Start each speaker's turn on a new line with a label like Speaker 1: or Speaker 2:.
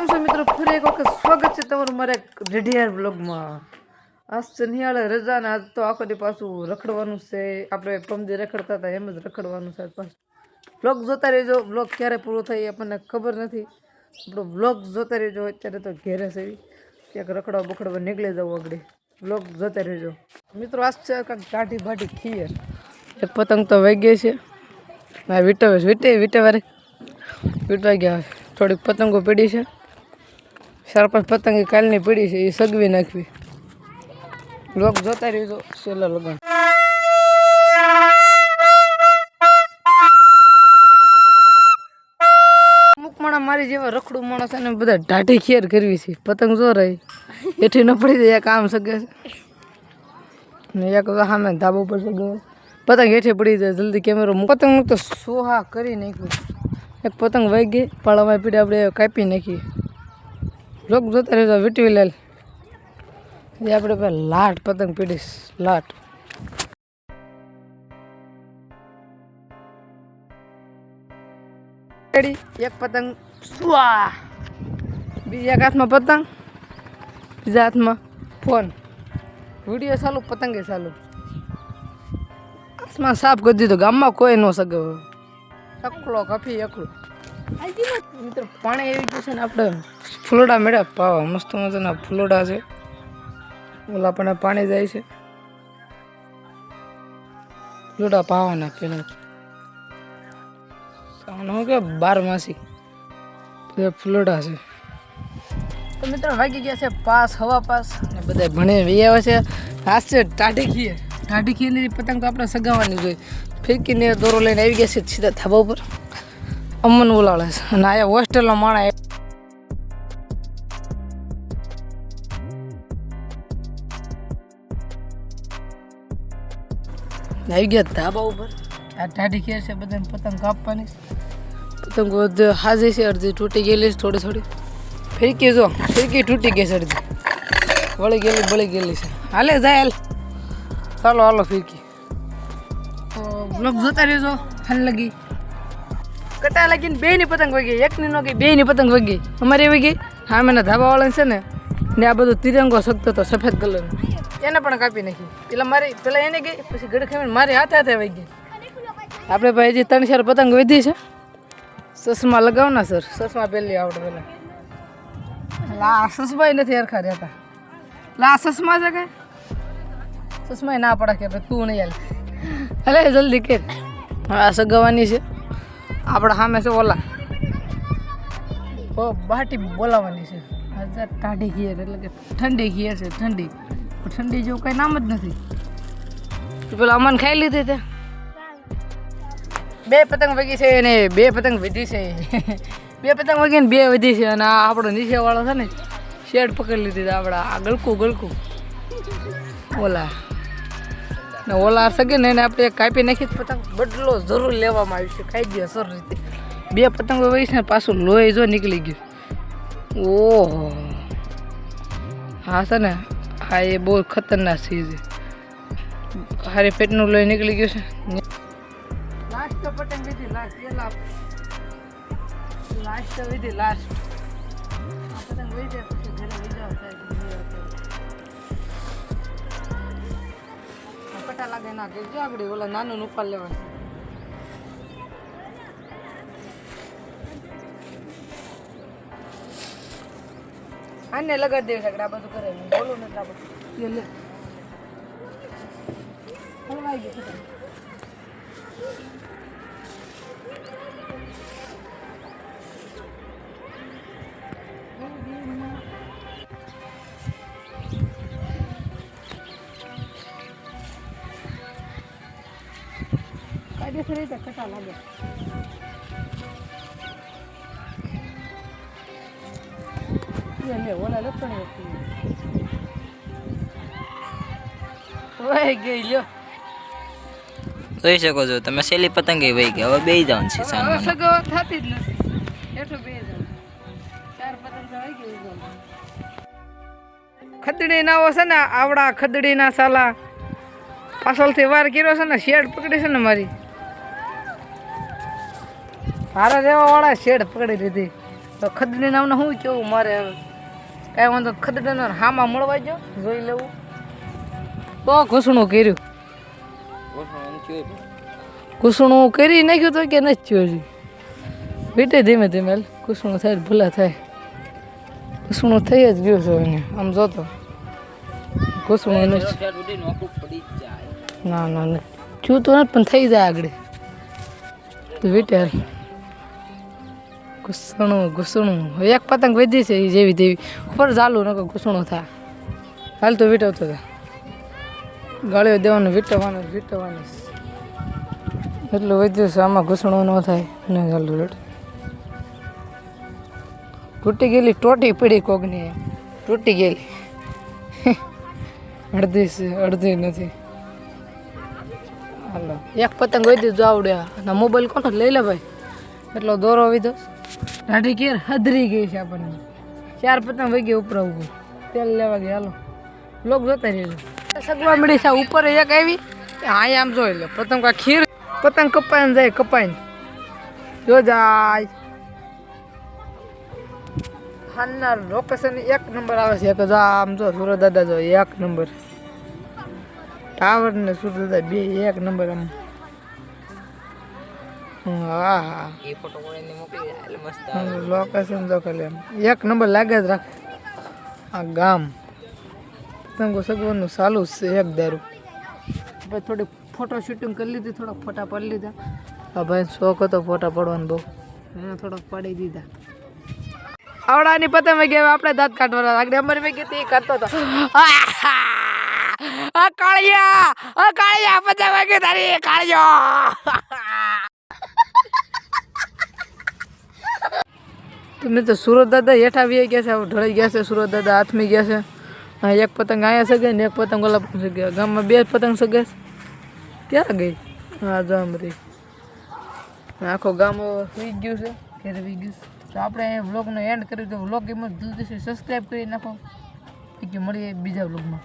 Speaker 1: કેમ છો મિત્રો? ફરી એક વખત સ્વાગત છે તમારું મારા રેડિયાર બ્લોગમાં. આજ શનિવારે રજા ને આજ તો આખો દી પાછું રખડવાનું છે. આપણે પમદી રખડતા હતા એમ જ રખડવાનું છે પાછું. બ્લોગ જોતા રહેજો. બ્લોગ ક્યારે પૂરો થાય એ આપણને ખબર નથી. આપણો બ્લોગ જોતા રહેજો. અત્યારે તો ઘેરે છે ક્યાંક રખડવા બખડવા નીકળી જવું આગળ. બ્લોગ જોતા રહેજો મિત્રો. આજ છે કાંઈક કાઢી બાઢી ખીએ. એક પતંગ તો વાગી ગઈ છે. હા વીટે વીટવા ગયા. થોડીક પતંગો પડી છે. 4-5 પતંગ કાલની પડી છે, એ સગવી નાખવી. લોક જોતા રહીજો. છેલ્લા લગન અમુક માણસ મારી જેવા રખડું માણસ ને બધા ઢાઢી ખેર કરવી છે. પતંગ જો રહી એઠી ન પડી જાય. એક આમ સગે ને એક સામે ધાબા ઉપર સગે. પતંગ હેઠે પડી જાય જલ્દી કેમેરો. પતંગ તો સોહા કરી નાખ્યું. એક પતંગ વાગી ગઈ પાળામાં પીડે આપણે કાપી નાખી. લોક જોતા રહેજો. વીટવી લાલ એ આપણે પેલા લાટ પતંગ પીડીશ. લાટ એક પતંગ બીજા હાથમાં પતંગ, બીજા હાથમાં ફોન. વિડીયો ચાલુ, પતંગે ચાલુ. આસમાન સાફ કરી દીધો. ગામમાં કોઈ ન સગે. એકલો કફી એકલો. મિત્રો પાણી આવી ગયું છે ને આપણે ફૂલોડા મેળ્યા પાવા. મસ્ત મજાના ફૂલોડા છે. ઓલા આપણને પાણી જાય છે. ફૂલોડા પાવાના પેલા કે 12 માસી ફૂલોડા છે. તો મિત્રો વાગી ગયા છે 5 હવા 5 ને બધા ભણે આવે છે. હાથ છે ટાઢી ખીરની પતંગ તો આપણે સગાવવાની જોઈએ. ફિરકીને દોરો લઈને આવી ગયા છે સીધા ધાબા ઉપર. અમન બોલાવે છે અને આયા હોસ્ટેલનો માણા આવી ગયા ધાબા ઉપર. આ ટાઢી ખેર છે. બધાને પતંગ કાપવાની. પતંગો હાજી છે. અડધી તૂટી ગયેલી છે થોડી. ફિરકી જો ફિરકી તૂટી ગઈ છે અડધી. બળી ગયેલી છે. હાલે જાય હાલ. હાલો ફિરકી. બ્લોગ જોતા રહેજો. હાલ લગી કટા લાગીને 2 ની પતંગ વગી. એકની નો ગઈ, 2 ની પતંગ વગી. અમારી વગી. હા મેં ધાબાવાળા છે ને આ બધું તિરંગો શકતો હતો સફેદ કલરનો. એને પણ કાપી નાખી. પેલા એને ગઈ, પછી ગઢ ખાઈને મારી હાથે વહી. આપણે ભાઈ હજી 3-4 પતંગ વધી છે. ચશ્મા લગાવના સર. ચશ્મા પહેલી આવડે પેલા. લા ચશ્મા નથી હરખા રહેતા. લા ચશ્મા છે કે ચશ્મા ના પડે કે તું નહીં હાલ. અરે જલ્દી કે આ સગાવાની છે. આપણે સામે છે ઓલા બાટી બોલાવવાની છે. ટાઢી ખીર એટલે કે ઠંડી ખીર છે. ઠંડી જેવું કઈ નામ જ નથી. પેલા અમન ખાઈ લીધી તે 2 પતંગ વગી છે અને 2 પતંગ વધી છે. 2 પતંગ વગી ને 2 વધી છે. અને આ આપણો નીચેવાળો છે ને શેડ પકડી લીધી. આપણા આ ગલકું ઓલા ને ઓલા સગે ને એને આપણે કાપી નાખી. પતંગ બદલો જરૂર લેવામાં આવ્યો છે કાયદેસર રીતે. 2 પતંગો વહી છે ને પાછું લોહી જો નીકળી ગયું. ઓહો હા છે ને હા એ બહુ ખતરનાક ચીજ છે. હારી પેટનું લોહી નીકળી ગયું છે. લાસ્ટ પતંગ વિધી લાસ્ટ વિધી લાસ્ટ આ પતંગ વહી જાય પછી ઘરે લઈ જાવ થાય. કટા લાગે ના કે આગળ ઓલા નાનું ઉપાડ લેવાનું. આને લગાડી દેવી છે. આ બધું કરે બોલું નથી. આ બધું લે હલવાઈ ગયું. કાયદેસર રીતે કટા લાગે. ઓલા લપણી વહી ગઈ લ્યો.
Speaker 2: જોઈ શકો છો તમે. સેલી પતંગે વહી ગઈ. હવે બેસી જવાનું છે.
Speaker 1: સગવડ થતી જ નથી. એટલું બે જણ 4 પતંગ વહી ગઈ. ખદડી ના છે ને આવડા ખદડી ના સાલા પાછળથી વાર કર્યો છે ને શેડ પકડી છે ને મારી. હારા જેવા વાળા શેડ પકડી લીધી. તો ખદડી નામના શું કેવું મારે હવે કાંઈ વાંધો ખદડીનો હામાં મળવા જો જોઈ લેવું તો ઘૂસણું કર્યું ઘૂસણું કરી નાખ્યું તો કે નથી થયું હજી વીટે ધીમે ધીમે હાલ ઘૂસણું થાય ભૂલા થાય ઘૂસણું થઈ જ ગયું છે એને આમ જોતો ઘૂસણું નથી ના ના ના થયું તો નથી પણ થઈ જાય આગળ તો વીટે હાલ ઘૂસણું એક પતંગ વધી છે એ જેવી તેવી ઉપર ચાલુ નકર ઘૂસણું થાય હાલ તો વીટવતો હતા ગાળીઓ દેવાનું વીટવાની એટલું વધ્યું છે આમાં ઘૂસણું ન થાય ને ચાલુ રેટ તૂટી ગયેલી ટોટી પડી કોકની તૂટી ગયેલી અડધી છે અડધી નથી હાલો એક પતંગ વધી જો આવડ્યા અને મોબાઈલ કોનો લઈ લે ભાઈ એટલો દોરો વિધો દાઢી કેર હદરી ગઈ છે આપણને 4 પતંગ વહી ઉપર ઉપર તેલ લેવા ગયા હાલો લોક જોતા રહેજો સગવા મળી છે ઉપર એક આવી અહીંયા આમ જોઈ લે પતંગ કા ખીર પતંગ કપાઈને જાય કપાઈને જો જાય હાલના લોકેશન 1 નંબર આવે છે કે જો આમ જો સુરત દાદા જો 1 નંબર ટાવર ને સુરત દાદા બે 1 નંબર આમ હા
Speaker 2: એ ફોટો કોઈને મોકલી દે એટલે મસ્ત
Speaker 1: લોકેશન જો ખાલી આમ 1 નંબર લાગે જ રાખ આ ગામ પતંગો સગવાનું ચાલુ છે એક દારૂ પછી થોડી ફોટો શૂટિંગ કરી લીધી થોડાક ફોટા પાડી લીધા આ ભાઈ શોખ હતો ફોટા પાડવાનો બહુ એને થોડાક પાડી દીધા આવડાની પતંગ વાગી હવે આપણે દાંત કાઢવાના આગળ અમારી વાગી તે કરતો હતો આ કાળિયા પતંગ વાગી તારી કાળિયો તમે તો સુરત દાદા હેઠા વી ગયા છે ઢળી ગયા છે સુરત દાદા હાથમી ગયા છે એક પતંગ અહીંયા સગે ને એક પતંગ ઓલા સગે ગામમાં 2 પતંગ સગે ક્યાં ગઈ હા જો અમરી આખો ગામ વી ગયું છે ઘરે વી ગયું તો આપણે એ વ્લોગનો એન્ડ કરી દો વ્લોગ ગેમ જલ્દીથી સબસ્ક્રાઈબ કરી નાખો કે મળીએ બીજા વ્લોગમાં